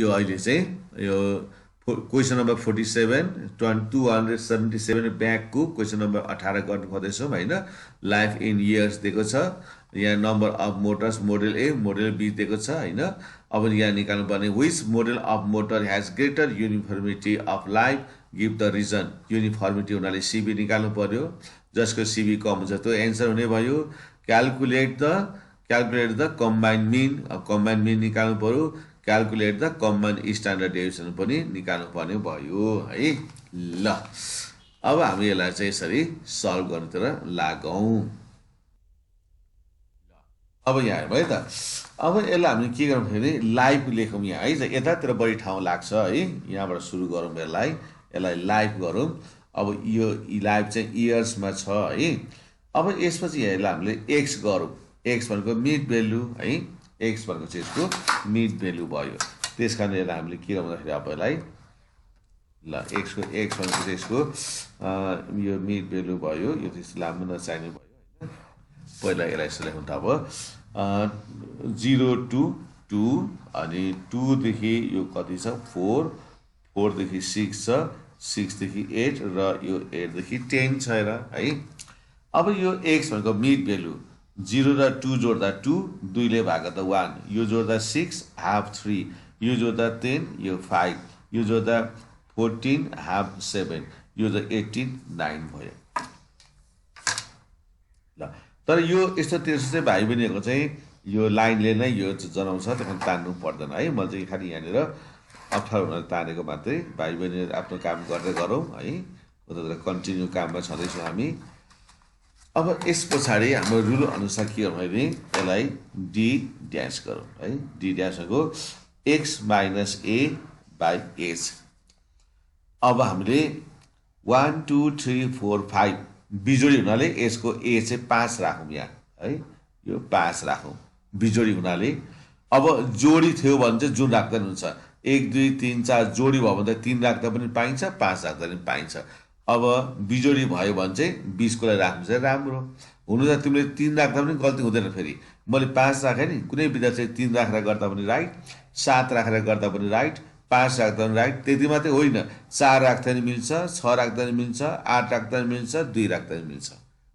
यो अहिले चाहिँ यो क्वेसन नम्बर 47 277 ब्याकको क्वेसन नम्बर 18 गर्नु खोज्दैछौँ होइन। लाइफ इन इयर्स दिएको छ, यहाँ number of motors model A model B दिएको छ होइन। अब यहाँ निकाल्नु पर्ने which model of motor has greater uniformity of life give the reason. Uniformity हुनाले सिबी निकाल्नु पर्यो, जसको सिबी कम हुन्छ त्यो एन्सर हुने भयो। Calculate the combined mean, combined mean निकाल्नु पर्यो। Calculate the combined standard deviation पनि निकाल्नु पर्ने भयो है। ल अब हामी यसलाई चाहिँ यसरी सल्भ गर्नुतिर लागौँ। अब यहाँ हेरौँ है त। अब यसलाई हामीले के गरौँ भने लाइफ लेखौँ यहाँ है, यतातिर बढी ठाउँ लाग्छ है। यहाँबाट सुरु गरौँ यसलाई लाइफ गरौँ। अब यो लाइफ चाहिँ इयर्समा छ है। अब यसपछि यसलाई हामीले एक्स गरौँ, एक्स भनेको मिड भेल्यु है, एक्स भनेको चाहिँ यसको मिड भेल्यु भयो। त्यस कारण यसलाई हामीले के गर्दाखेरि अब यसलाई ल एक्स भनेको चाहिँ यसको यो मिड भेल्यु भयो। यो त्यस्तो लामो नचाहिने भयो होइन। पहिला यसलाई यसो लेख्नु त अब 0 to 2 अनि 2 देखि यो कति छ 4, 4 देखि 6 छ, 6 देखि 8 र यो 8 देखि 10 छ है। अब यो एक्स भनेको मिड भेल्यु 0 र 2 जोड्दा 2, 2 ले भाग गर्दा 1, यो जोड्दा 6 हाफ 3, यो जोड्दा 10 यो 5, यो जोड्दा 14 हाफ 7, यो जोड्दा 18 9 भयो। ल तर यो यस्तो त्यसो चाहिँ भाइ बहिनीहरूको चाहिँ यो लाइनले नै यो जनाउँछ, त्यहाँ तान्नु पर्दैन है। मैले चाहिँ खालि यहाँनिर अप्ठ्यारो हुन तानेको मात्रै। भाइ बहिनीहरू आफ्नो काम गर्दै गरौँ है, उता कन्टिन्यू काममा छँदैछौँ हामी। अब यस पछाडि हाम्रो रुल अनुसार के हो भने यसलाई डी ड्यास गरौँ है। डी ड्यासको X minus A by H. अब हामीले 1 2 3 4 5 बिजोडी हुनाले यसको ए चाहिँ 5 राखौँ यहाँ है, यो 5 राखौँ बिजोडी हुनाले। अब जोडी थियो भने चाहिँ जुन राख्दा पनि हुन्छ, 1 2 3 4 जोडी भयो भने त 3 राख्दा पनि पाइन्छ, 5 राख्दा पनि पाइन्छ। अब बिजोडी भयो भने चाहिँ 20 को लागि राख्नु चाहिँ राम्रो हुनु त। तिमीले 3 राख्दा पनि गल्ती हुँदैन। फेरि मैले 5 राखेँ नि, कुनै विद्यार्थीले 3 राखेर गर्दा पनि राइट, 7 राखेर गर्दा पनि राइट, 5 राख्दा पनि राइट। त्यति मात्रै होइन, 4 राख्दा पनि मिल्छ, 6 राख्दा पनि मिल्छ, 8 राख्दा पनि मिल्छ, 2 राख्दा पनि मिल्छ।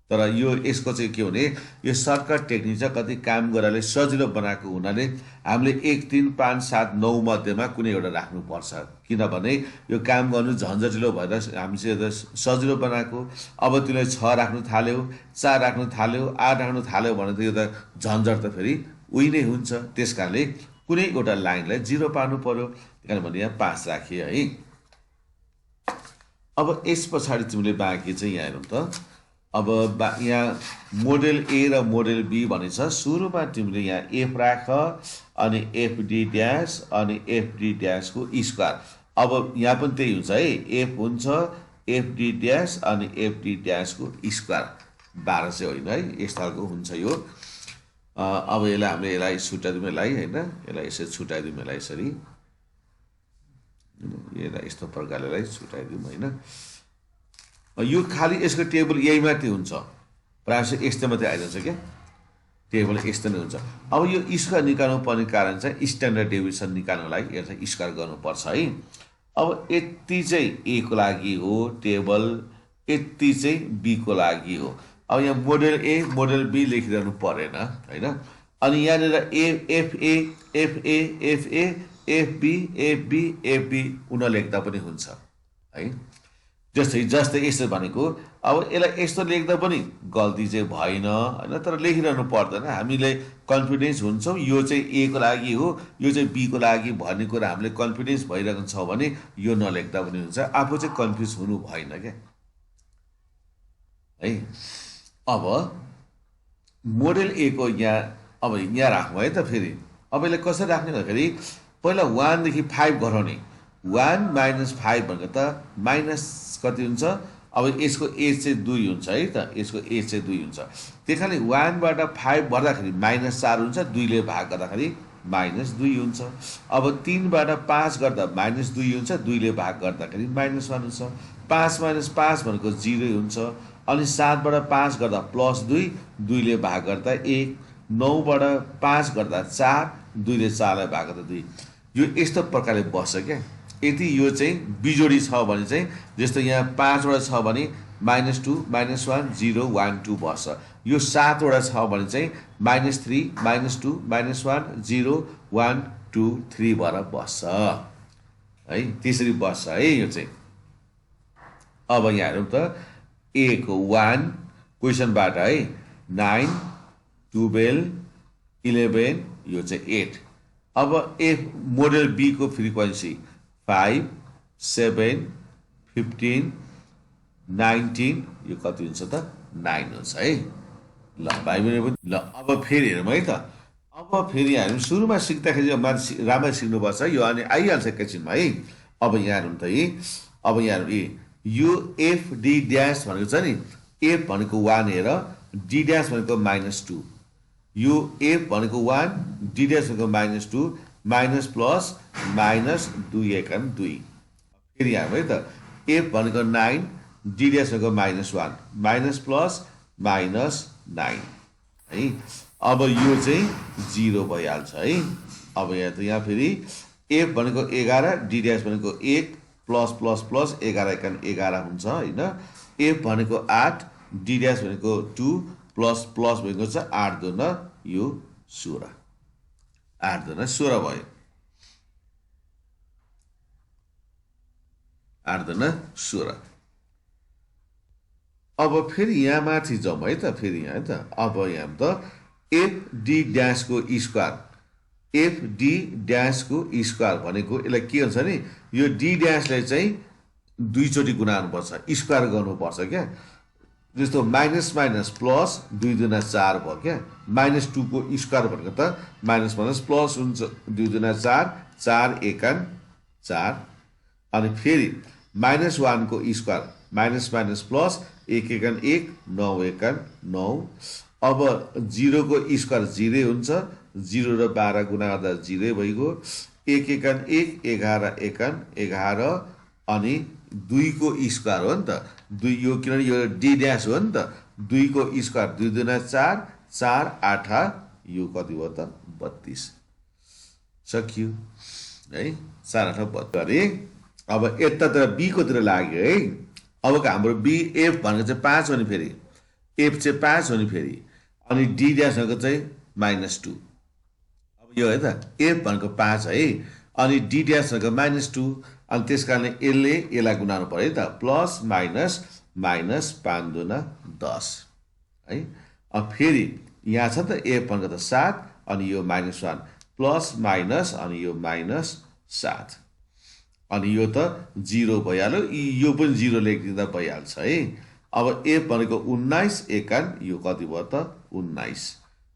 तर यो यसको चाहिँ के भने यो सर्टकट टेक्निक चाहिँ कति काम गर्नाले सजिलो बनाएको हुनाले हामीले 1 3 5 7 9 मध्येमा कुनै एउटा राख्नुपर्छ, किनभने यो काम गर्नु झन्झटिलो भएर हामी चाहिँ सजिलो बनाएको। अब तिमीले 6 राख्नु थाल्यो, 4 राख्नु थाल्यो, 8 राख्नु थाल्यो भने त यो त झन्झट त फेरि उही नै हुन्छ। त्यस कारणले कुनै एउटा लाइनलाई 0 पार्नु पर्यो, किनभने यहाँ 5 राखियो है। अब यस पछाडि तिमीले बाँकी चाहिँ यहाँ हेरौँ त। अब यहाँ मोडेल ए र मोडेल बी भनेछ। सुरुमा तिमीले यहाँ एफ राख अनि एफडी ड्यास अनि एफडी ड्यासको स्क्वायर। अब यहाँ पनि त्यही हुन्छ है, एफ हुन्छ एफडी ड्यास अनि एफडी ड्यासको स्क्वायर 12 चाहिँ होइन है, यस खालको हुन्छ यो। अब यसलाई हामीले यसलाई छुट्याइदिउँ यसलाई होइन, यसलाई यसरी छुट्याइदिउँ यसलाई यसरी, यसलाई यस्तो प्रकारले छुट्याइदिउँ होइन। यो खालि यसको टेबल यही मात्रै हुन्छ, प्रायः जस्तो यस्तो मात्रै आइदिन्छ क्या, टेबल यस्तो नै हुन्छ। अब यो स्क्वायर निकाल्नु पर्ने कारण चाहिँ स्ट्यान्डर्ड डेभिएसन निकाल्नलाई यसलाई स्क्वायर गर्नुपर्छ है। अब यति चाहिँ ए को लागि हो टेबल, यति चाहिँ बी को लागि हो। अब यहाँ मोडेल ए मोडेल बी लेखिरहनु परेन होइन। अनि यहाँनिर FA FA FA FB FB FB उनीहरू लेख्दा पनि हुन्छ है। जस्तै यस्तो भनेको अब यसलाई यस्तो लेख्दा पनि गल्ती चाहिँ भएन होइन, तर लेखिरहनु पर्दैन। हामीले कन्फिडेन्स हुन्छौँ यो चाहिँ ए को लागि हो यो चाहिँ बी को लागि भन्ने कुरा हामीले कन्फिडेन्स भइरहेको छ भने यो नलेख्दा पनि हुन्छ, आफू चाहिँ कन्फ्युज हुनु भएन क्या है। अब मोडेल ए को यहाँ अब यहाँ राखौँ है त। फेरि अब यसलाई कसरी राख्ने भन्दाखेरि पहिला 1 देखि 5 गराउने, 1 - 5 भनेको त माइनस कति हुन्छ। अब यसको एज चाहिँ 2 हुन्छ है त, यसको एज चाहिँ 2 हुन्छ। त्यही कारणले 1 बाट 5 भर्दाखेरि -4 हुन्छ, 2 ले भाग गर्दाखेरि -2 हुन्छ। अब 3 बाट 5 गर्दा -2 हुन्छ, 2 ले भाग गर्दाखेरि -1 हुन्छ। 5 - 5 भनेको 0 हुन्छ। अनि 7 बाट 5 गर्दा +2, 2 ले भाग गर्दा 1, 9 बाट 5 गर्दा 4, 2 ले 4 लाई भाग गर्दा 2। यो यस्तो प्रकारले बस्छ क्या। यदि यो चाहिँ बिजोडी छ भने चाहिँ जस्तो यहाँ 5 वटा छ भने -2 -1 0 1 2 बस्छ। यो 7 वटा छ भने चाहिँ -3 -2 -1 0 1 2 3 भएर बस्छ है। त्यसरी बस्छ है यो चाहिँ। अब यहाँ हेरौँ त ए को 1 क्वेसनबाट है 9 12 11 यो चाहिँ 8। अब एफ मोडल बी को फ्रिक्वेन्सी 5 7 15 19 यो कति हुन्छ त 9 हुन्छ है। ल भाइ बहिनी ल अब फेरि हेरौँ है त। अब फेरि हामी सुरुमा सिक्दाखेरि मान्छे राम्ररी सिक्नुपर्छ यो अनि आइहाल्छ एकैछिनमा है। अब यहाँ हेरौँ त है। अब यहाँ हेरौँ यो एफ डी ड्यास भनेको छ नि, एफ भनेको 1 हेर, डी ड्यास भनेको -2। यो एफ भनेको 1 डी ड्यास भनेको -2 माइनस प्लस माइनस 2 एकान 2। फेरि यहाँ है त एफ भनेको 9 डी ड्यास भनेको -1 माइनस प्लस माइनस 9 है। अब यो चाहिँ 0 भइहाल्छ है। अब यहाँ फेरि एफ भनेको 11 डी ड्यास भनेको 1 प्लस प्लस प्लस 11 एकान 11 हुन्छ होइन। एफ भनेको 8 डी ड्यास भनेको 2 प्लस प्लस भनेको छ 8 दुना यो 16 8 दुना 16 भयो 8 दुना 16। अब फेरि यहाँ माथि जाउँ है त। फेरि यहाँ है त। अब यहाँ त एफ डी ड्यास को स्क्वायर एफ डी ड्यास को स्क्वायर भनेको यसलाई के हुन्छ नि, यो डी ड्यासलाई चाहिँ 2 चोटि गुणाउनुपर्छ स्क्वायर गर्नुपर्छ क्या। जस्तो माइनस माइनस प्लस 2 दुना 4 भयो क्या। -2 को स्क्वायर भनेको त माइनस माइनस प्लस हुन्छ 2 दुना 4 4 एकान 4। अनि फेरि -1 को स्क्वायर माइनस माइनस प्लस 1 एकान 1 9 एकान 9। अब 0 को स्क्वायर 0 हुन्छ, 0 र 12 गुणा गर्दा 0 भइगयो। 1 एकान 1 11 एकान 11 अनि 2 को स्क्वायर हो नि त 2 यो किनभने यो डी ड्यास हो नि त 2 को स्क्वायर 2 दुना 4 4 8 यो कति भयो त 32 सकियो है। 4 8 32। अब यतातिर बी को तिर लाग्यो है। अब हाम्रो बी एफ भनेको चाहिँ 5 हो नि, फेरि एफ चाहिँ 5 हो नि फेरि, अनि डी ड्यास भनेको चाहिँ -2। अब यो है त एफ भनेको 5 है अनि डी ड्यास भनेको -2 अनि त्यस कारणले यसलाई गुणाउनु पर्यो त प्लस माइनस माइनस 5 दुना 10 है। अब फेरि यहाँ छ त एफ भनेको त 7 अनि यो -1 प्लस माइनस अनि यो -7 अनि यो त 0 भइहाल्यो। यो पनि 0 लेखिदिँदा भइहाल्छ है। अब एफ भनेको 19 एकान यो कति भयो त 19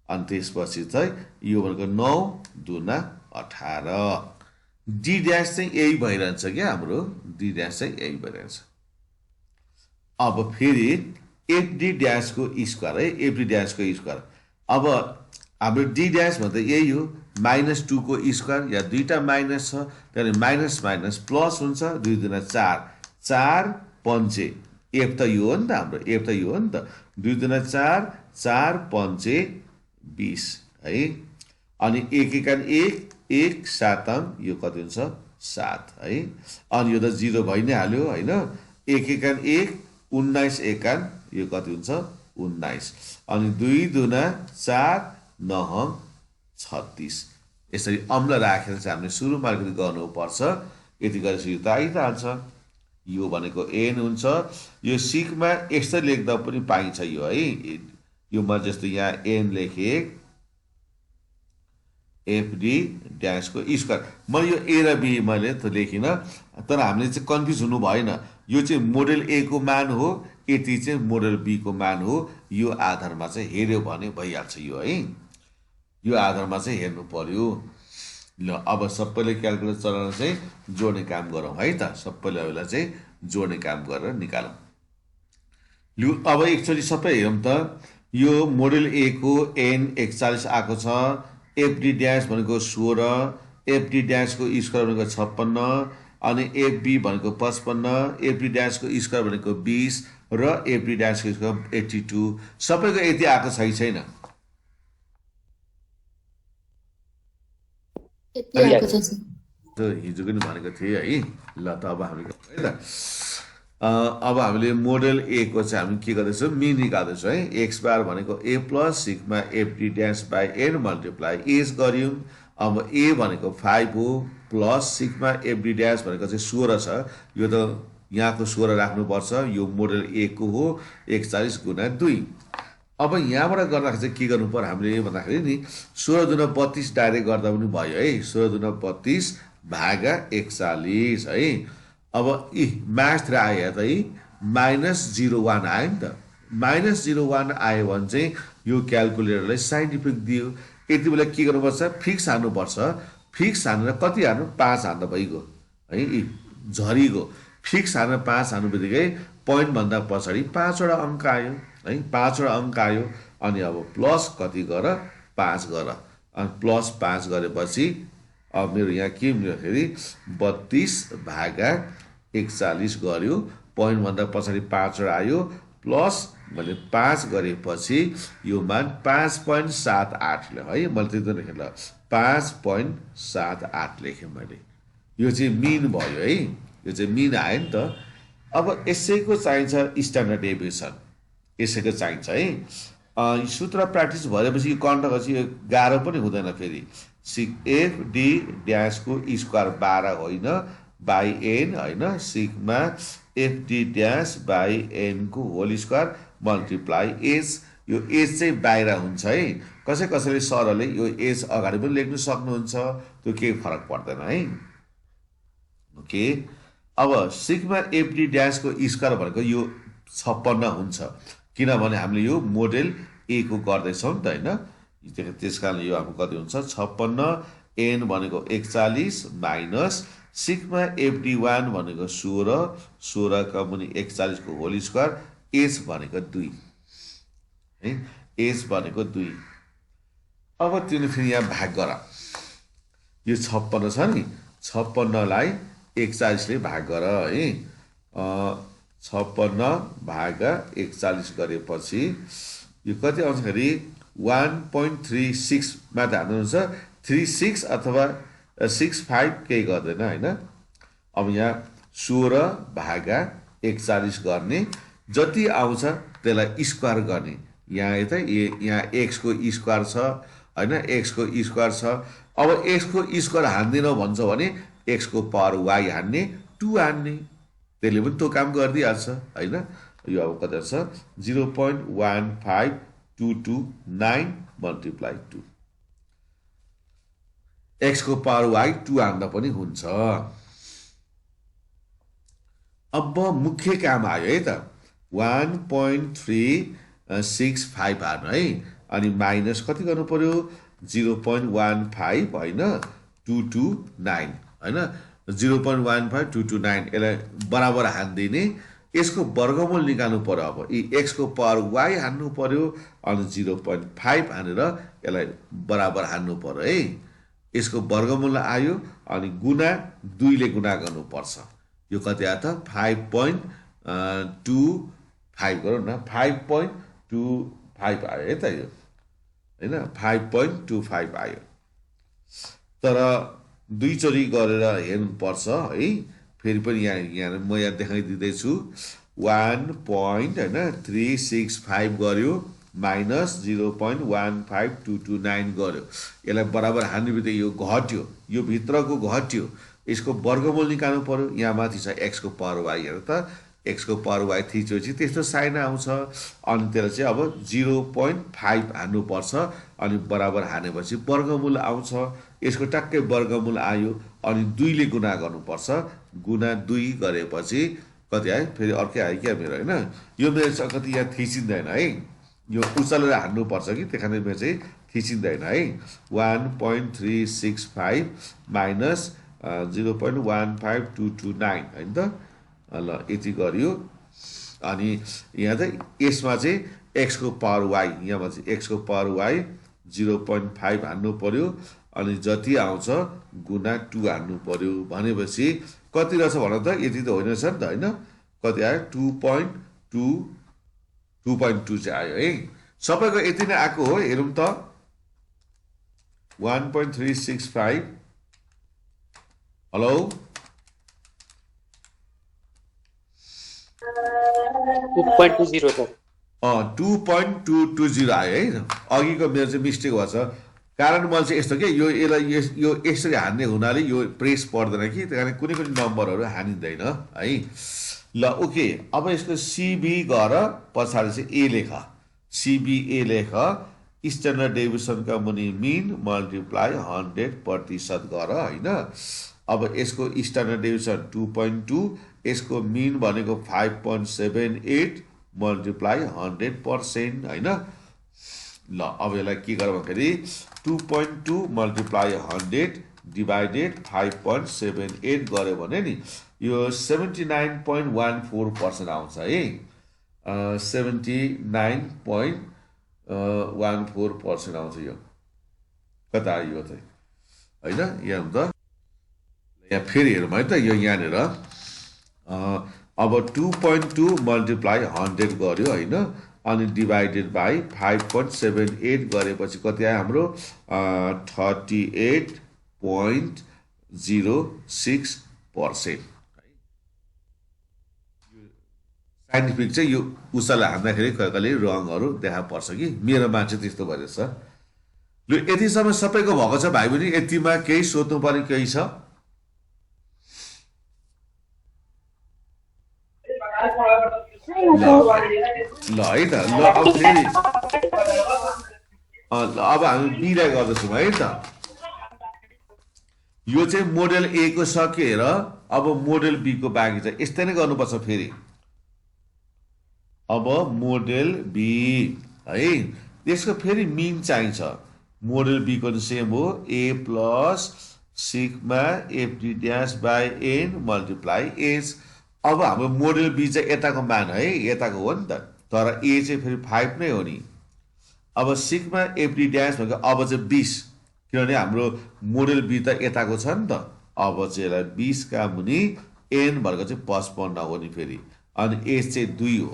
अनि त्यसपछि चाहिँ यो भनेको 9 दुना 18। डी ड्यास चाहिँ यही भइरहन्छ क्या हाम्रो, डी ड्यास चाहिँ यही भइरहन्छ। अब फेरि एफ डी ड्यास को स्क्वायर है, एफ डी ड्यास को स्क्वायर। अब हाम्रो डी ड्यास भन्दा यही हो -2 को स्क्वायर या दुईटा माइनस छ त्यहाँदेखि माइनस माइनस प्लस हुन्छ 2 दुना 4 4 5 एफ त यो हो नि त हाम्रो, एफ त यो हो नि त 2 दुना 4 4 5 20 है। अनि 1 एकान 1 1 7 यो कति हुन्छ 7 है। अनि यो त 0 भइ नै हाल्यो होइन। 1 एकान 1 19 एकान यो कति हुन्छ 19 अनि 2 दुना 4 9 36। यसरी अम्ल राखेर चाहिँ हामीले सुरुमा अलिकति गर्नुपर्छ। यति गरेपछि यो त आइ त हाल्छ। यो भनेको एन हुन्छ। यो सिग्मा यस्तो लेख्दा पनि पाइन्छ यो है। यो म जस्तो यहाँ एन लेखेँ एफडी ड्यास को स्क्वायर। मैले यो ए र बी मैले त लेखिनँ तर हामीले चाहिँ कन्फ्युज हुनु भएन। यो चाहिँ मोडल ए को मान हो, यति चाहिँ मोडल बी को मान हो। यो आधारमा चाहिँ हेर्यो भने भइहाल्छ यो है। यो आधारमा चाहिँ हेर्नु पर्यो। ल अब सबैले क्याल्कुलेटर चलाएर चाहिँ जोड्ने काम गरौँ है त। सबैले बेला चाहिँ जोड्ने काम गरेर निकालौँ। लु अब एकचोटि सबै हेरौँ त। यो मोडल ए को एन 41 आएको छ। एफडी ड्यास भनेको 16, एफडी ड्यास को स्क्वायर भनेको 56 अनि एफबी भनेको 55, एफडी ड्यास को स्क्वायर भनेको 20 र एफडी ड्यास को स्क्वायर 82। सबैको यति आएको छैन। यति आएको छ। त्यो हिजो पनि भनेको थिएँ है। ल त अब हामीले है त अब हामीले मोडल ए को चाहिँ हामी के गर्दैछौँ, मिन निकाल्दैछौँ है। एक्स बार भनेको A plus sigma FD dash by N multiply H गऱ्यौँ। अब ए भनेको 5 हो प्लस सिग्मा एफडी ड्यास भनेको चाहिँ 16 छ। यो त यहाँको 16 राख्नुपर्छ। यो मोडल ए को हो 41 गुणा 2। अब यहाँबाट गर्दाखेरि चाहिँ के गर्नु पर्यो हामीले भन्दाखेरि नि 16 दुना 32 डाइरेक्ट गर्दा पनि भयो है। 16 दुना 32 भागा 41 है। अब म्याथ आयो त -01 आयो नि त। -01 आयो भने चाहिँ यो क्यालकुलेटरलाई साइन इफेक्ट दियो। यति बेला के गर्नुपर्छ, फिक्स हान्नुपर्छ। फिक्स हानेर कति हान्नु, 5 हान्दा भइगयो है। झरिगयो। फिक्स हानेर 5 हान्नु बित्तिकै पोइन्टभन्दा पछाडि 5 वटा अङ्क आयो है। 5 वटा अङ्क आयो। अनि अब प्लस कति गर, 5 गर। अनि प्लस 5 गरेपछि अब मेरो यहाँ के भन्दाखेरि 32 भागा 41 गर्यो। पोइन्टभन्दा पछाडि 5 वटा आयो। प्लस मैले 5 गरेपछि यो मान 5.78 ले है। मैले त्यो लेखेँ ल, 5.78 लेखेँ मैले। यो चाहिँ मिन भयो है। यो चाहिँ मिन आयो नि त। अब यसैको चाहिन्छ स्ट्यान्डर्ड डेभिएसन, यसैको चाहिन्छ है। सूत्र प्र्याक्टिस भएपछि यो कन्टकपछि यो गाह्रो पनि हुँदैन फेरि। एफ डी ड्यासको स्क्वायर 12 होइन बाई एन होइन, sigma f d dash by an को होल स्क्वायर मल्टिप्लाई एज। यो एज चाहिँ बाहिर हुन्छ है। कसैले सरले यो एज अगाडि पनि लेख्न सक्नुहुन्छ, त्यो केही फरक पर्दैन है। ओके। अब सिग्मा एफ डी ड्यासको स्क्वायर भनेको यो 56 हुन्छ, किनभने हामीले यो मोडेल ए को गर्दैछौँ नि त होइन। त्यस कारण यो हाम्रो कति हुन्छ, 56। एन भनेको 41 माइनस सिग्मा एफडी 1 भनेको 16 का मुनि 41 को होल स्क्वायर। एच भनेको 2 है। एच भनेको 2। अब त्यो फेरि यहाँ भाग गर। यो 56 छ नि, 56 लाई 41 ले भाग गर है। 56 भागा 41 गरेपछि यो कति आउँछ फेरि 1.36 मा हाल्नुहुन्छ। 36 अथवा 65 केही गर्दैन होइन। अब यहाँ 16 भागा 41 गर्ने, जति आउँछ त्यसलाई स्क्वायर गर्ने। यहाँ यता यहाँ एक्स को स्क्वायर छ होइन, एक्स को स्क्वायर छ। अब एक्स को स्क्वायर हान्दिनँ भन्छ भने एक्स को पावर वाई हान्ने, 2 हान्ने, त्यसले पनि त्यो काम गरिदिइहाल्छ होइन। यो अब कति छ, 0.15229 मल्टिप्लाई 2। एक्स को पावर वाई 2 हान्दा पनि हुन्छ। अब मुख्य काम आयो है त, 1.365 हार्नु है। अनि माइनस कति गर्नु पर्यो, 0.15 होइन 229 होइन, 0.15229। यसलाई बराबर हान्दिने, यसको वर्गमूल निकाल्नु पर्यो। अब एक्स को पावर वाई हान्नु पर्यो अनि 0.5 हानेर यसलाई बराबर हान्नु पर्यो है। यसको वर्गमूल आयो अनि गुणा 2 ले गुणा गर्नुपर्छ। यो कति आयो त, 5.25 गरौँ न, 5.25 आयो है त यो होइन, 5.25 आयो। तर 2 चोरी गरेर हेर्नुपर्छ है। फेरि पनि यहाँ म यहाँ देखाइदिँदैछु। 1.365 गर्यो माइनस 0.15229 गर्यो। यसलाई बराबर हान्ने बित्तिकै यो घट्यो, यो भित्रको घट्यो। यसको वर्गमूल निकाल्नु पर्यो। यहाँ माथि छ एक्स को पावर वाई, हेर त, एक्स को पावर वाई थिचेपछि त्यस्तो साइन आउँछ। अनि त्यसलाई चाहिँ अब 0.5 हान्नुपर्छ अनि बराबर हानेपछि वर्गमूल आउँछ। यसको टक्कै वर्गमूल आयो अनि 2 ले गुणा गर्नुपर्छ। गुणा 2 गरेपछि कति आयो, फेरि अर्कै आयो क्या मेरो होइन। यो मेरो कति यहाँ थिचिँदैन है, यो उचालेर हान्नुपर्छ कि, त्यही कारण मेरो चाहिँ थिचिँदैन है। 1.365 माइनस 0.15229 होइन त। ल यति गरियो। अनि यहाँ चाहिँ यसमा चाहिँ एक्स को पावर वाई, यहाँमा चाहिँ एक्स को पावर वाई 0.5 हान्नु पर्यो अनि जति आउँछ गुणा 2 हान्नु पर्यो। भनेपछि कति रहेछ भन त, यति त होइन रहेछ नि त होइन। कति आयो, 2.2 चाहिँ आयो है। सबैको यति नै आएको हो, हेरौँ त। 1.365 हेलो 2.20 सर 2.220 आयो है अघिको मेरो चाहिँ मिस्टेक भएछ कारण मैले चाहिँ यस्तो के यो यसलाई यो यसरी हान्ने हुनाले यो प्रेस पर्दैन कि त्यही कारण कुनै पनि नम्बरहरू हानिँदैन है ल ओके अब यसको सिबी गर पछाडि चाहिँ ए लेख सिबिए लेख स्ट्यान्डर्ड डेभिएसनका मुनि मिन मल्टिप्लाई 100% गर होइन अब यसको स्ट्यान्डर्ड डेभिएसन 2.2 यसको मिन भनेको 5.78 मल्टिप्लाई 100% होइन ल अब यसलाई के गर भन्दाखेरि 2.2 मल्टिप्लाई 100 डिभाइडेड 5.78 गऱ्यो भने नि यो 79.14% आउँछ है 79.14% आउँछ यो कता आयो यो चाहिँ होइन यहाँ त यहाँ फेरि हेरौँ है त यो यहाँनिर अब 2.2 मल्टिप्लाई 100 गर्यो होइन अनि डिभाइडेड बाई 5.78 गरेपछि कति आयो हाम्रो 38.06%। साइन्टिफिक चाहिँ यो उसलाई हान्दाखेरि कहिले रङहरू देखा पर्छ कि मेरोमा चाहिँ त्यस्तो भइरहेछ लु यतिसम्म सबैको भएको छ भाइ बहिनी यतिमा केही सोध्नुपर्ने केही छ ल है त ल अब फेरि अब हामी बीलाई गर्दैछौँ है त यो चाहिँ मोडेल ए को सकेर अब मोडेल बी को बाँकी छ यस्तै नै गर्नुपर्छ फेरि अब मोडेल बी है यसको फेरि मिन चाहिन्छ मोडेल बी को सेम हो A plus sigma FD dash by N multiply H अब हाम्रो मोडेल बी चाहिँ यताको मान है यताको हो नि त तर ए चाहिँ फेरि 5 नै हो नि अब सिग्मा एफडी ड्यास भनेको अब चाहिँ 20 किनभने हाम्रो मोडेल बी त यताको छ नि त अब चाहिँ यसलाई 20 का मुनि एन भनेको चाहिँ 55 हो नि फेरि अनि एच चाहिँ 2 हो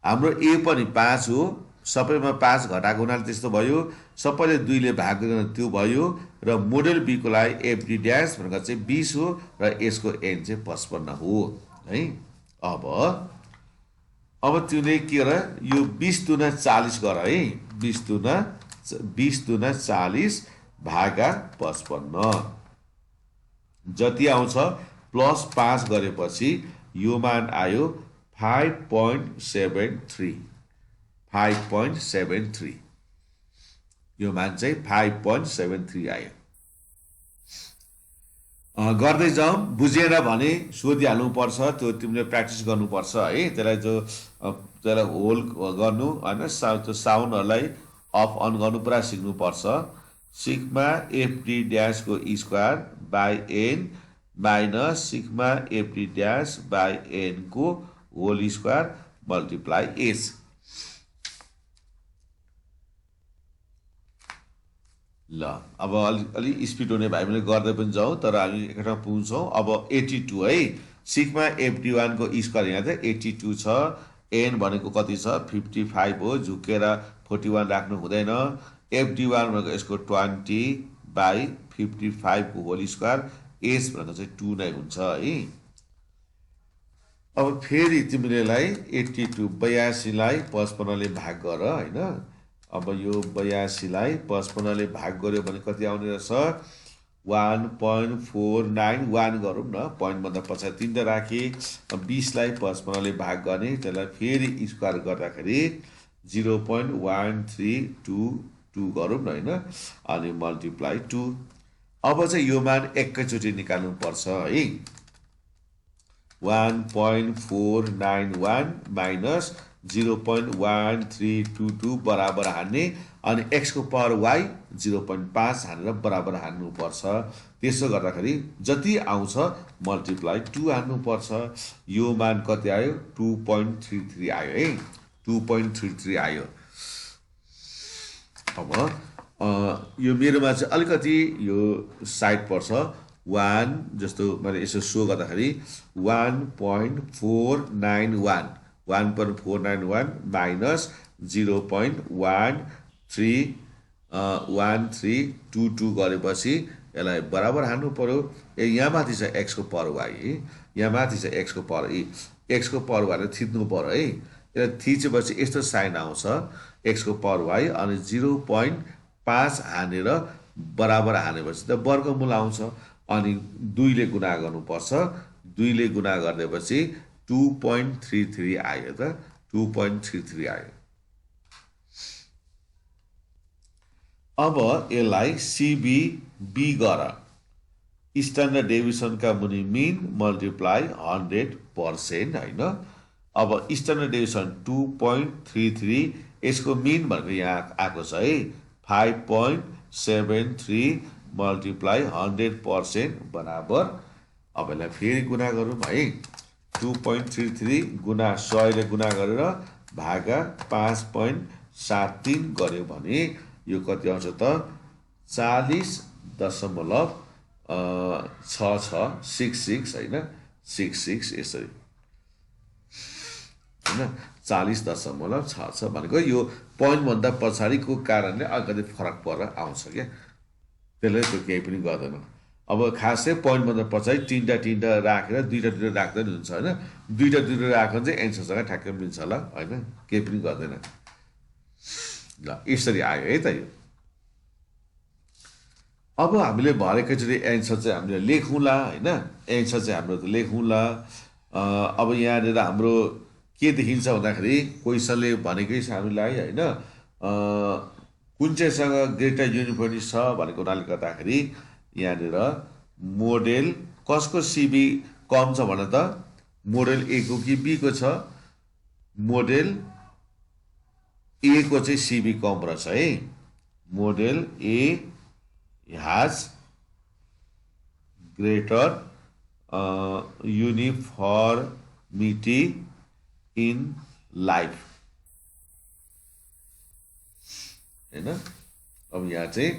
हाम्रो ए पनि 5 हो सबैमा 5 घटाएको हुनाले त्यस्तो भयो सबैले 2 ले भाग गरेर त्यो भयो र मोडेल बी को लागि एफडी ड्यास भनेको चाहिँ 20 हो र यसको एन चाहिँ 55 हो है अब तिमीले के गर यो 20 दुना 40 गर है 20 दुना 40 भागा 55 जति आउँछ प्लस 5 गरेपछि यो मान आयो 5.73 यो मान चाहिँ 5.73 आयो गर्दै जाउँ बुझेन भने सोधिहाल्नुपर्छ त्यो तिमीले प्र्याक्टिस गर्नुपर्छ है त्यसलाई होल गर्नु होइन त्यो साउन्डहरूलाई अफ अन गर्नु पुरा सिक्नुपर्छ सिग्मा एफडी ड्यासको square by N minus sigma FD dash by an को होल स्क्वायर मल्टिप्लाई एच ल अब अलि स्पिड हुने भाइ मैले गर्दै पनि जाउँ तर हामी एकठाउँ पुग्छौँ अब 82 है सिग्मा एफडी वान को स्क्वायर यहाँ चाहिँ 82 छ एन भनेको कति छ 55 हो झुकेर 41 राख्नु हुँदैन एफडी वान भनेको यसको 20 बाई 55 को होल स्क्वायर एच भनेको चाहिँ 2 नै हुन्छ है अब फेरि तिमीले 82 82 लाई 55 ले भाग गर होइन अब यो 82 लाई 55 ले भाग गर्यो भने कति आउने रहेछ 1.491 गरौँ न पोइन्ट भन्दा पछाडि 3 त राखे 20 लाई 55 ले भाग गर्ने त्यसलाई फेरि स्क्वायर गर्दाखेरि 0.1322 गरौँ न होइन अनि मल्टिप्लाई 2 अब चाहिँ यो मान एकैचोटि निकाल्नु पर्छ है 1.491 माइनस 0.1322 बराबर हान्ने अनि x को पावर y 0.5 हानेर बराबर हान्नुपर्छ त्यसो गर्दाखेरि जति आउँछ मल्टिप्लाई 2 हान्नुपर्छ यो मान कति आयो 2.33 आयो है 2.33 आयो अब यो मेरोमा चाहिँ अलिकति यो साइड पर्छ 1 जस्तो मैले यसो सो गर्दाखेरि 1.491 माइनस 0.1322 गरेपछि यसलाई बराबर हान्नु पर्यो। यहाँ माथि छ x को पावर y, यहाँ माथि छ x को पावर e, x को पावर y लाई थिच्नु पर्यो है। यसलाई थिचेपछि यस्तो साइन आउँछ x को पावर y अनि 0.5 हानेर बराबर हानेपछि त वर्गमूल आउँछ अनि 2 ले गुणा गर्नुपर्छ। 2 ले गुणा गर्नेपछि 2.33 आयो त 2.33 आयो। अब यसलाई CBB गर स्ट्यान्डर्ड डेभिएसनका मुनि मिन मल्टिप्लाई 100% हैन। अब स्ट्यान्डर्ड डेभिएसन 2.33 यसको मिन भनेको यहाँ आएको छ है 5.73 मल्टिप्लाई 100% बराबर। अब यसलाई फेरि गुणा गरौँ है। 2.33 गुणा 100 ले गुणा गरेर भागा 5.73 गर्यो भने यो कति आउँछ त 40.66 हैन 66 यसरी हैन 40.66 भनेको यो पोइन्ट भन्दा पछाडिको कारणले अलिकति फरक परेर आउँछ के त्यसले त्यो केही पनि गर्दैन। अब खासै पोइन्ट भन्दा पछाडि तीनटा राखेर दुईटा राख्दै हुन्छ हैन। दुईटा राख्यो चाहिँ एन्सरसँग ठ्याक्कै मिल्छ ल हैन केही पनि गर्दैन ल। यसरी आयो है त यो। अब हामीले भरेकोचोटि एन्सर चाहिँ हामीले लेखौँला हैन। एन्सर चाहिँ हाम्रो त लेखौँला। अब यहाँनिर हाम्रो के देखिन्छ भन्दाखेरि क्वेसनले भनेकै छ हामीलाई हैन कुन चाहिँसँग ग्रेटर युनिफर्मिटी छ भनेको हुनाले गर्दाखेरि यहाँनिर मोडेल कसको सीबी कम छ भने त मोडेल ए को कि बी को छ। मोडेल ए को चाहिँ सीबी कम रहेछ है। Model A has greater uniformity in life हैन। अब यहाँ चाहिँ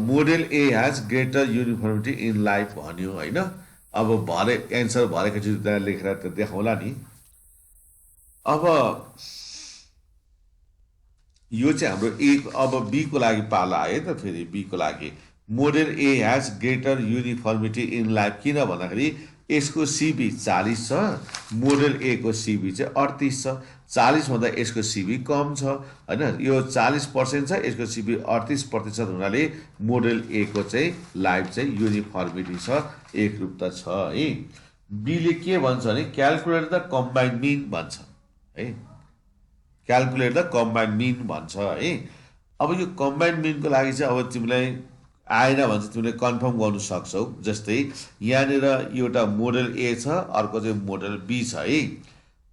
model A has greater uniformity in life भन्यो हैन। अब भरे एन्सर भरेको चाहिँ त्यहाँ लेखेर त देखाउला नि। अब यो चाहिँ हाम्रो ए अब बी को लागि पाला आयो त फेरि बी को लागि model A has greater uniformity in life किन भन्दाखेरि यसको सीबी 40 छ मोडेल ए को सीबी चाहिँ 38 छ। 40 भन्दा यसको सीबी कम छ हैन। यो 40% छ यसको सीबी 38% हुनाले मोडेल ए को चाहिँ लाइफ चाहिँ युनिफर्मिटी छ एकरूपता छ है। बी ले के भन्छ भने क्याल्कुलेट द कम्बाइन्ड मिन भन्छ है। क्याल्कुलेट द कम्बाइन्ड मिन भन्छ है। अब यो कम्बाइन्ड मिनको लागि चाहिँ अब तिमीलाई आएन भने चाहिँ तिमीले कन्फर्म गर्नु सक्छौ। जस्तै यहाँनिर एउटा मोडेल ए छ अर्को चाहिँ मोडेल बी छ है।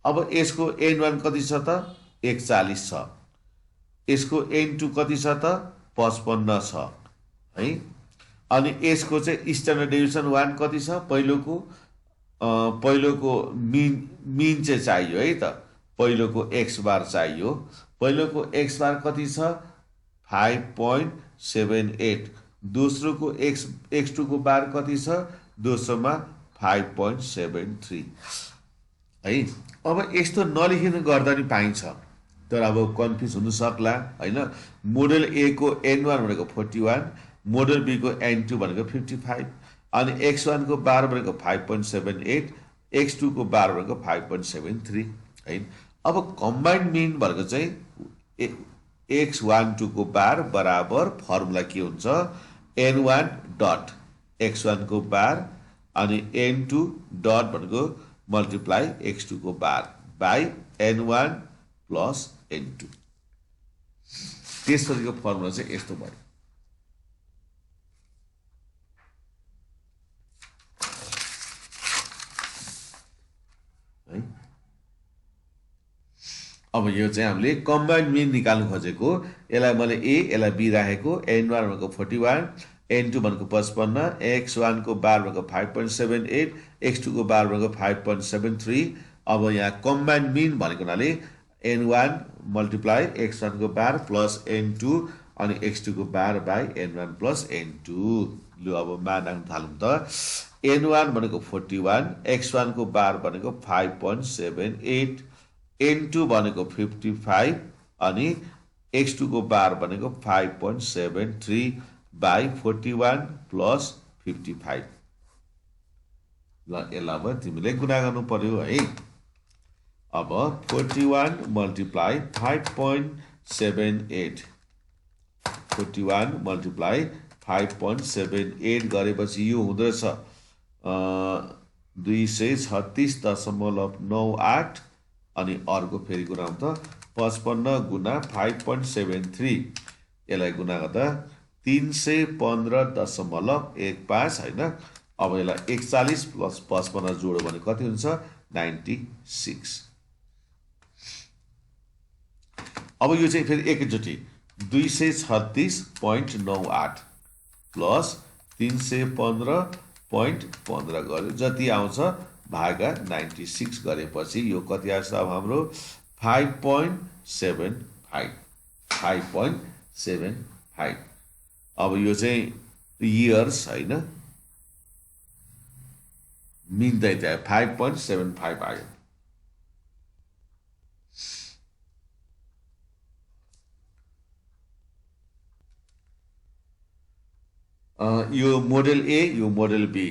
अब यसको n1 कति छ त 41 छ यसको n2 कति छ त 55 छ है। अनि यसको चाहिँ स्ट्यान्डर्ड डेभिएसन 1 कति छ पहिलोको मिन चाहिँ चाहियो है त। पहिलोको x बार चाहियो। पहिलोको x बार कति छ 5.78 दोस्रोको x2 को बार कति छ दोस्रोमा 5.73 है। अब यस्तो नलेखिनु गर्दा नि पाइन्छ तर अब कन्फ्युज हुन सक्ला हैन। मोडेल ए को n1 भनेको 41 मोडेल बी को n2 भनेको 55 अनि x1 को बार भनेको 5.78 x2 को बार भनेको 5.73 है। अब कम्बाइन्ड मिन भनेको चाहिँ x12 को बार बराबर फर्मुला के हुन्छ n1 डट x1 को बार अनि n2 डट भनेको मल्टिप्लाई x2 को बार बाई n1 प्लस n2 त्यसपछिको फर्मुला चाहिँ यस्तो भयो है। अब यो चाहिँ हामीले कम्बाइन्ड मिन निकाल्नु खोजेको यसलाई मैले ए यसलाई बी राखेको n1 भनेको 41 n2 भनेको 55 x1 को बार भनेको 5.78 x2 को बार भनेको 5.73 अब यहाँ कम्बाइन्ड मिन भनेको हुनाले n1 मल्टिप्लाई x1 को बार प्लस n2 अनि x2 को बार बाई n1 प्लस n2 लु अब मान राख्न थालौँ त n1 भनेको 41 x1 को बार भनेको 5.78 n2 भनेको 55 अनि x2 को बार भनेको 5.73 बाई 41 प्लस 55 ल यसलाई अब तिमीले गुणा गर्नु पर्यो है अब 41 मल्टिप्लाई 5.78 41 मल्टिप्लाई 5.78 गरेपछि यो हुँदछ 236.98 अनि अर्को फेरि गुणा हुन्छ 55 गुणा 5.73 यसलाई गुणा गर्दा 315.15 हैन अब यसलाई 41 प्लस 55 जोड्यो भने कति हुन्छ 96 अब यो चाहिँ फेरि एकैचोटि 236.98 प्लस 315.15 गर्यो जति आउँछ भागा 96 गरेपछि यो कति आउँछ अब हाम्रो 5.75 अब यो चाहिँ इयर्स हैन मिन दैट 5.75 आयो यो मोडल ए यो model be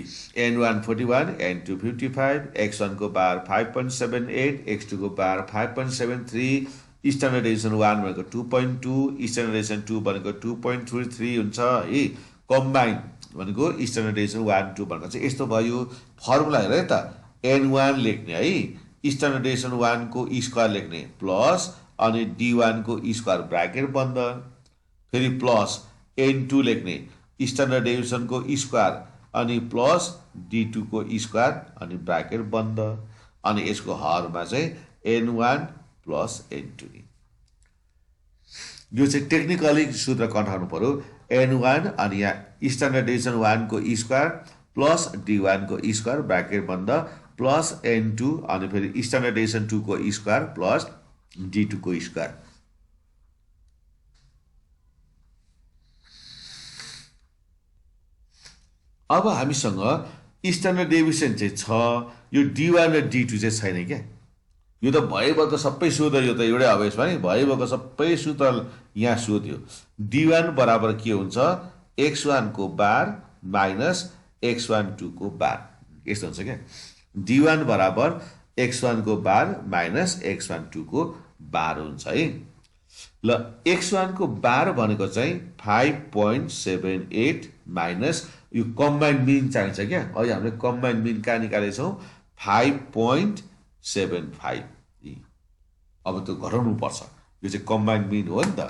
n1 41 n2 55 x1 को बार 5.78 x2 को बार 5.73 स्ट्यान्डर्ड डेभिएसन 1 भनेको 2.2 स्ट्यान्डर्ड डेभिएसन 2 भनेको 2.33 हुन्छ है कम्बाइन भनेको स्ट्यान्डर्ड डेभिएसन 1 2 भनेको चाहिँ यस्तो भयो फर्मुला हेर है त n1 लेख्ने है स्ट्यान्डर्ड डेभिएसन 1 को स्क्वायर लेख्ने प्लस अनि d1 को स्क्वायर ब्र्याकेट बन्द फेरि प्लस n2 लेख्ने स्ट्यान्डर्ड डेभिएसन को स्क्वायर अनि प्लस d2 को स्क्वायर अनि ब्र्याकेट बन्द अनि यसको हरमा चाहिँ n1 प्लस n2 यो चाहिँ टेक्निकली सूत्र कन्ठाउनु पर्यो n1 अनि यहाँ स्ट्यान्डर्ड डेभिएसन 1 को स्क्वायर प्लस d1 को स्क्वायर ब्र्याकेट बन्द प्लस n2 अनि फेरि स्ट्यान्डर्ड डेभिएसन 2 को स्क्वायर प्लस d2 को स्क्वायर अब हामीसँग स्ट्यान्डर्ड डेभिएसन चाहिँ छ यो d1 र d2 चाहिँ छैन क्या यो त भएभएको सबै सूत्र यो त एउटै अभ्यासमा नि भएभएको सबै सूत्र यहाँ सोध्यो d1 बराबर के हुन्छ x1 को बार माइनस x12 को बार यस्तो हुन्छ क्या d1 बराबर x1 को बार माइनस x12 को बार हुन्छ है ल x1 को बार भनेको चाहिँ 5.78 माइनस यो कम्बाइन्ड मिन चाहिन्छ क्या अहिले हामीले कम्बाइन्ड मिन कहाँ निकालेछौँ 5.75 अब त्यो घटाउनु पर्छ यो चाहिँ कम्बाइन्ड मिन हो नि त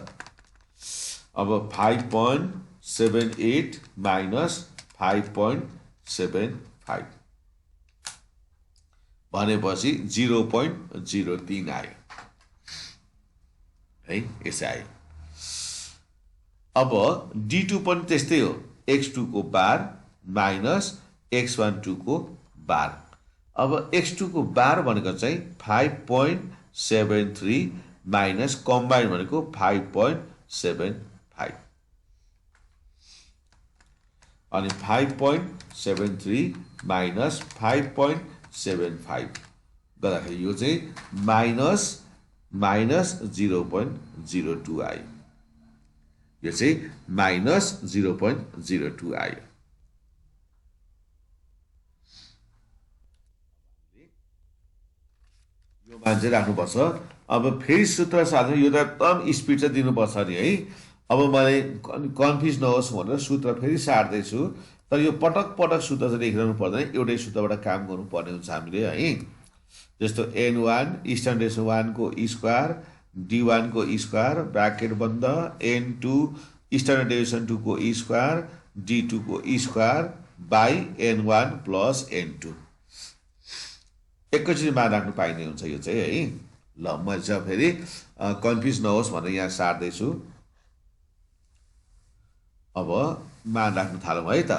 अब 5.78 माइनस 5.75 भनेपछि 0.03 आयो है यसै आयो अब d2 पनि त्यस्तै हो x2 को बार माइनस x12 को बार अब x2 को बार भनेको चाहिँ 5.73 माइनस कम्बाइन भनेको 5.75 अनि 5.73 माइनस 5.75 गर्दाखेरि यो चाहिँ माइनस 0.02 आयो यो चाहिँ माइनस 0.02 आयो यो मान्छे राख्नुपर्छ अब फेरि सूत्र साथै यो त एकदम स्पिड चाहिँ दिनुपर्छ नि है अब मैले कन्फ्युज नहोस् भनेर सूत्र फेरि सार्दैछु तर यो पटक पटक सूत्र चाहिँ लेखिरहनु पर्दैन एउटै सूत्रबाट काम गर्नुपर्ने हुन्छ हामीले है जस्तो n1 स्ट्यान्डर्ड डेभिएसन 1 को स्क्वायर d1 को स्क्वायर ब्रैकेट बन्द n2 स्ट्यान्डर्ड डेभिएसन 2 को स्क्वायर d2 को square by n1 plus n2 एकैचोटि मान राख्नु पाइने हुन्छ यो चाहिँ है ल मैले चाहिँ फेरि कन्फ्युज नहोस् भनेर यहाँ सार्दैछु अब मान राख्न थालौँ है त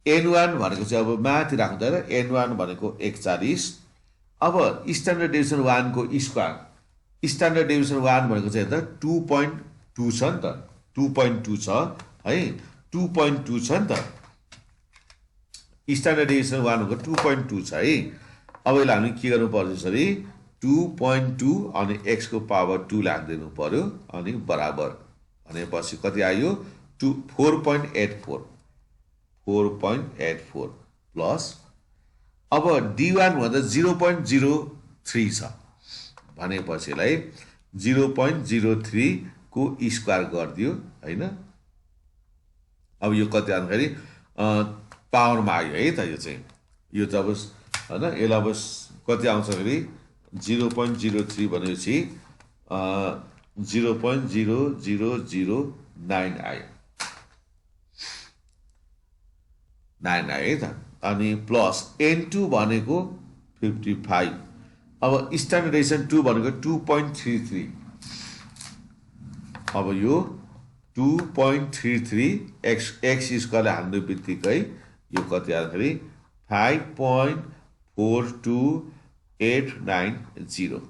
n1 भनेको चाहिँ अब माथि राख्नु त n1 भनेको 41 अब स्ट्यान्डर्ड डेभिएसन 1 को स्क्वायर स्ट्यान्डर्ड डेभिएसन 1 भनेको चाहिँ हेर्दा 2.2 छ नि त 2.2 छ है 2.2 छ नि त स्ट्यान्डर्ड डेभिएसन 1 भनेको 2.2 छ है अब यसलाई हामी के गर्नु पर्छ सरी 2.2 अनि x को पावर 2 लाग्दिनु पर्यो अनि बराबर भनेपछि कति आयो 4.84 प्लस अब D1 भन्दा 0.03 छ भनेपछि यसलाई 0.03 को स्क्वायर गरिदियो हैन। अब यो कति आउँदाखेरि पावरमा आयो है त यो चाहिँ यो त अब हैन यसलाई अब कति आउँछ भने 0.03 भनेपछि 0.0009 आयो 9 आयो है त। अनि प्लस N2 भनेको 55 अब स्ट्यान्डर्डाइजेसन 2 भनेको 2.33 अब यो 2.33 x स्क्वायरले हाल्नु बित्तिकै यो कति आउँदाखेरि 5.42890।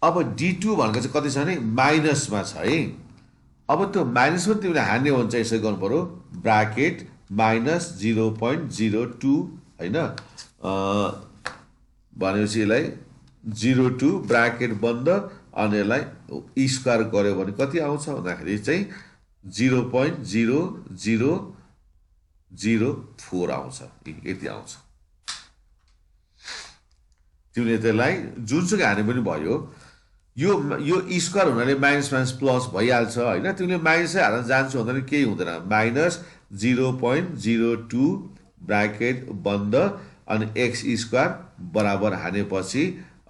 अब D2 भनेको चाहिँ कति छ भने माइनसमा छ है। अब त्यो माइनसमा तिमीले हान्ने हुन्छ यसै गर्नु पर्यो ब्राकेट माइनस 0.02 हैन भनेपछि यसलाई 02 ब्राकेट बन्द अनि यसलाई स्क्वायर गर्यो भने कति आउँछ भन्दाखेरि चाहिँ 0.0004 आउँछ यति आउँछ। तिमीले त्यसलाई जुनसुकै हाने पनि भयो यो स्क्वायर हुनाले माइनस माइनस प्लस भइहाल्छ हैन। तिमीले माइनसै हाल्न जान्छु भन्दा पनि केही हुँदैन माइनस 0.02 ब्राकेट बन्द अनि x स्क्वायर बराबर हानेपछि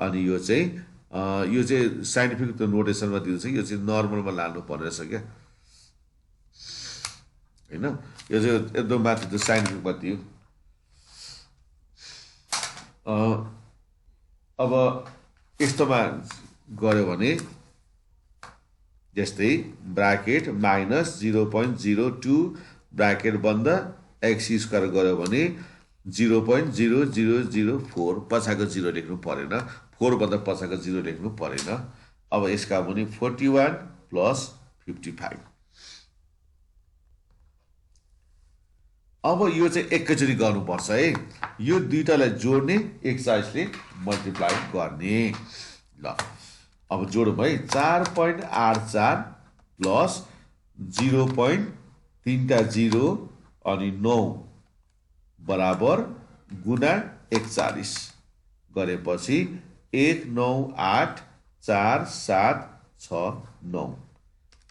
अनि यो चाहिँ साइन्टिफिक त्यो नोटेसनमा दिन्छ यो चाहिँ नर्मलमा लानु पर्ने रहेछ क्या हैन। यो चाहिँ एकदम माथि त्यो साइन्टिफिकमा दियो। अब यस्तोमा गर्यो भने जस्तै ब्राकेट माइनस 0.02 ब्राकेट बन्द x स्क्वायर गर्यो भने 0.0004 पछाको 0 लेख्नु परेन 4 भन्दा पछाको 0 लेख्नु परेन। अब यसका मुनि 41 प्लस 55 अब यो चाहिँ एकैचोटि गर्नुपर्छ है। यो दुईटालाई जोड्ने एक्सर्साइजले मल्टिप्लाई गर्ने ल। अब जोडौँ है 4.84 प्लस 0.30 अनि 9 बराबर गुणा 41 गरेपछि 19847669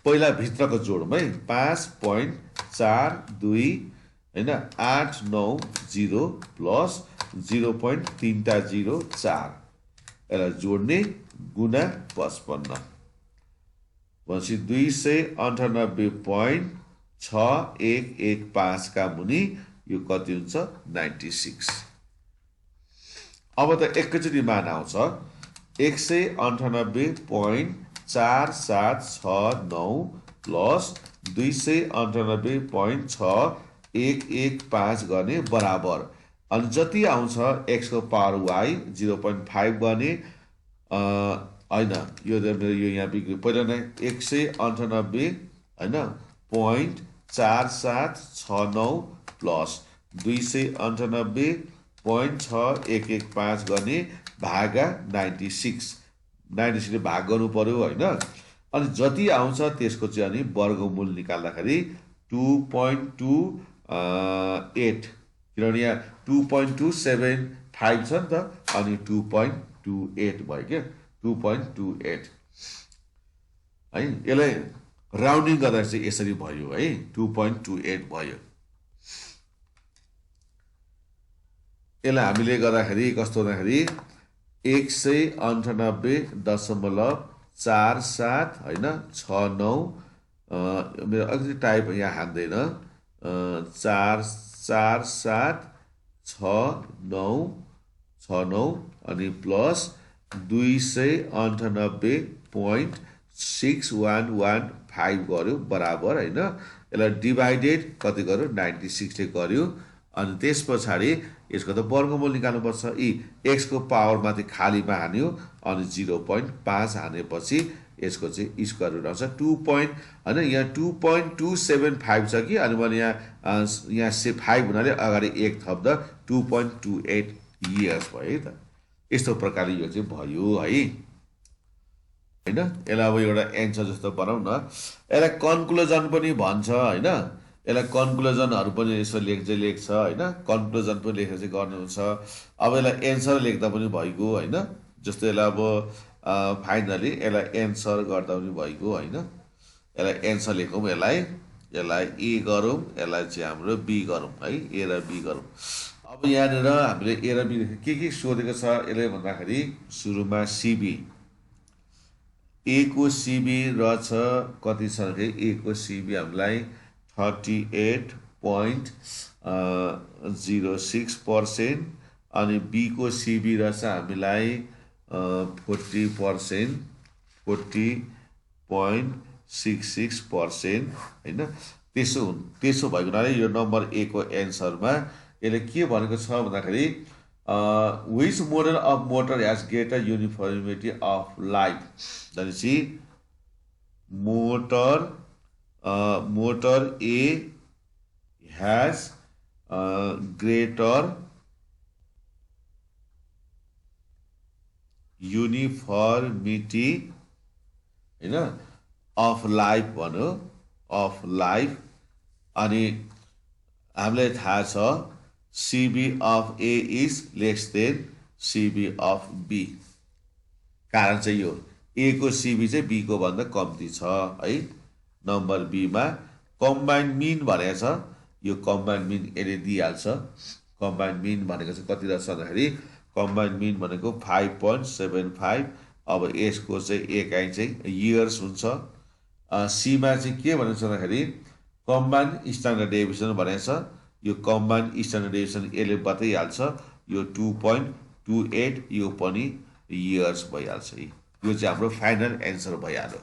पहिला भित्रको जोडौँ है 5.42 हैन 890 प्लस 0.304 यसलाई जोड्ने गुणा 55 भनेपछि 298.6115 का मुनि यो कति हुन्छ 96। अब त एकैचोटि मान आउँछ 198.4769 प्लस 298.6115 गर्ने बराबर अनि जति आउँछ x को पावर y 0.5 गर्ने हैन यो यहाँ बिग्रियो पहिला नै 198 हैन 0.4769 प्लस 298.6115 गर्ने भागा 96 ले भाग गर्नु पर्यो हैन। अनि जति आउँछ त्यसको चाहिँ अनि वर्गमूल निकाल्दाखेरि 2.28 किनभने यहाँ 2.275 छ नि त अनि 2.28 भयो क्या 2.28 है। यसलाई राउन्डिङ गर्दा चाहिँ यसरी भयो है 2.28 भयो। यसलाई हामीले गर्दाखेरि कस्तो हुँदाखेरि 198.47 हैन 69 मेरो अलिकति टाइप यहाँ हान्दैन 44769 अनि प्लस 298.6115 गर्यो बराबर हैन। यसलाई डिभाइडेड कति गर्यो 96 ले गर्यो अनि त्यस पछाडी यसको त वर्गमूल निकाल्नुपर्छ यी x को पावर माथि खालीमा हान्यो अनि 0.5 हानेपछि यसको चाहिँ स्क्वायर रुट आउँछ 2 हैन यहाँ 2.275 छ कि अनि मैले यहाँ से 5 हुनाले अगाडि 1 थप्दा 2.28 इयर्स भयो है त। यस्तो प्रकारले यो चाहिँ भयो है। हैन यसलाई अब एउटा एन्सर जस्तो बनाऊ न यसलाई कन्क्लुजन पनि भन्छ हैन यसलाई कन्क्लुजनहरू पनि यसो लेख्छ हैन कन्क्लुजन पनि लेखेर चाहिँ गर्नुहुन्छ अब यसलाई एन्सर लेख्दा पनि भइगयो हैन जस्तो यसलाई अब फाइनली यसलाई एन्सर गर्दा पनि भइगयो हैन यसलाई एन्सर लेखौँ यसलाई ए गरौँ यसलाई चाहिँ हाम्रो बी गरौँ है ए र बी गरौँ अब यहाँनिर हामीले ए र बी के सोधेको छ यसले भन्दाखेरि सुरुमा सिबी ए को सिबी रहेछ कति छ भने ए को सिबी हामीलाई 38.06% अनि बी को सिबी रहेछ हामीलाई 40.66% हैन त्यसो भएको हुनाले यो नम्बर ए को एन्सरमा यसले के भनेको छ भन्दाखेरि which model of motor has greater uniformity of life भनेपछि motor A has greater uniformity हैन of life भन्यो of life अनि हामीलाई थाहा छ CB of A is less than CB of B कारण चाहिँ यो A को CB चाहिँ B को भन्दा कम्ती छ है नम्बर B मा कम्बाइन्ड मिन भनेको छ यो कम्बाइन्ड मिन यसले दिइहाल्छ कम्बाइन्ड मिन भनेको चाहिँ कति रहेछ भन्दाखेरि कम्बाइन्ड मिन भनेको 5.75 अब यसको चाहिँ एकाइ चाहिँ इयर्स हुन्छ C मा चाहिँ के भनेको छ भन्दाखेरि कम्बाइन्ड स्ट्यान्डर्ड डेभिएसन भनेको छ यो कम्बाइन्ड स्ट्यान्डर्ड डेभिएसन यसले बताइहाल्छ यो 2.28 यो पनि इयर्स भइहाल्छ यो चाहिँ हाम्रो फाइनल एन्सर भइहाल्यो